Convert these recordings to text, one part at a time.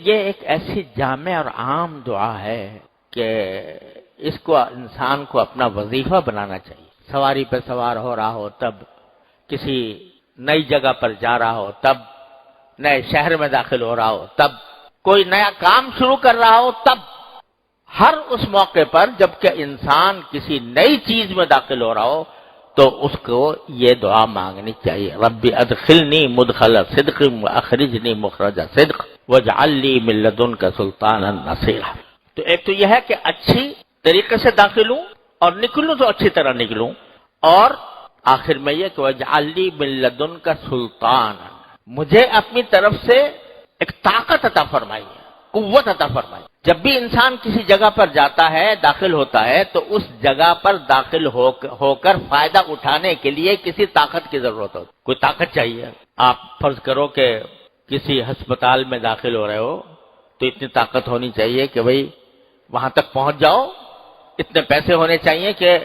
یہ ایک ایسی جامع اور عام دعا ہے کہ اس کو انسان کو اپنا وظیفہ بنانا چاہیے۔ سواری پہ سوار ہو رہا ہو تب، کسی نئی جگہ پر جا رہا ہو تب، نئے شہر میں داخل ہو رہا ہو تب، کوئی نیا کام شروع کر رہا ہو تب، ہر اس موقع پر جبکہ انسان کسی نئی چیز میں داخل ہو رہا ہو تو اس کو یہ دعا مانگنی چاہیے، رب ادخلنی مدخل صدق واخرجنی مخرج صدق واجعل لی من لدنک سلطانا نصیرا۔ تو ایک تو یہ ہے کہ اچھی طریقے سے داخل ہوں اور نکلوں تو اچھی طرح نکلوں، اور آخر میں یہ کہ واجعل لی من لدنک سلطانا، مجھے اپنی طرف سے ایک طاقت عطا فرمائیے، قوت عطا فرمائیے۔ جب بھی انسان کسی جگہ پر جاتا ہے، داخل ہوتا ہے، تو اس جگہ پر داخل ہو کر فائدہ اٹھانے کے لیے کسی طاقت کی ضرورت ہوتی، کوئی طاقت چاہیے۔ آپ فرض کرو کہ کسی ہسپتال میں داخل ہو رہے ہو تو اتنی طاقت ہونی چاہیے کہ بھئی وہاں تک پہنچ جاؤ، اتنے پیسے ہونے چاہیے کہ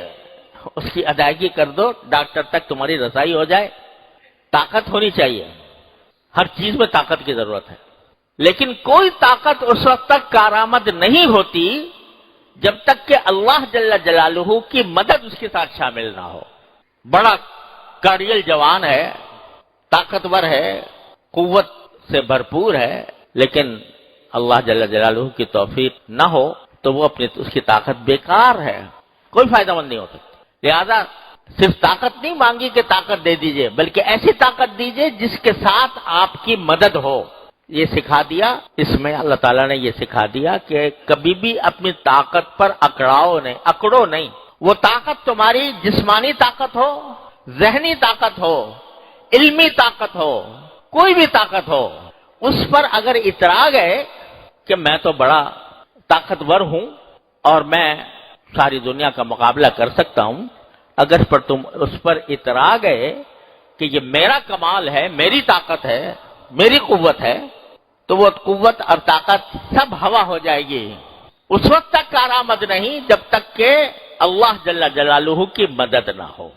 اس کی ادائیگی کر دو، ڈاکٹر تک تمہاری رسائی ہو جائے۔ طاقت ہونی چاہیے، ہر چیز میں طاقت کی ضرورت ہے، لیکن کوئی طاقت اس وقت تک کارآمد نہیں ہوتی جب تک کہ اللہ جل جلالہ کی مدد اس کے ساتھ شامل نہ ہو۔ بڑا کاریل جوان ہے، طاقتور ہے، قوت سے بھرپور ہے، لیکن اللہ جل جلالہ کی توفیق نہ ہو تو وہ اس کی طاقت بیکار ہے، کوئی فائدہ مند نہیں ہو سکتی۔ لہذا صرف طاقت نہیں مانگی کہ طاقت دے دیجئے، بلکہ ایسی طاقت دیجئے جس کے ساتھ آپ کی مدد ہو۔ یہ سکھا دیا، اس میں اللہ تعالیٰ نے یہ سکھا دیا کہ کبھی بھی اپنی طاقت پر اکڑو نہیں۔ وہ طاقت تمہاری جسمانی طاقت ہو، ذہنی طاقت ہو، علمی طاقت ہو، کوئی بھی طاقت ہو، اس پر اگر اترا گئے کہ میں تو بڑا طاقتور ہوں اور میں ساری دنیا کا مقابلہ کر سکتا ہوں، اگر تم اس پر اترا گئے کہ یہ میرا کمال ہے، میری طاقت ہے، میری قوت ہے، تو وہ قوت اور طاقت سب ہوا ہو جائے گی، اس وقت تک کارآمد نہیں جب تک کہ اللہ جل جلالہ کی مدد نہ ہو۔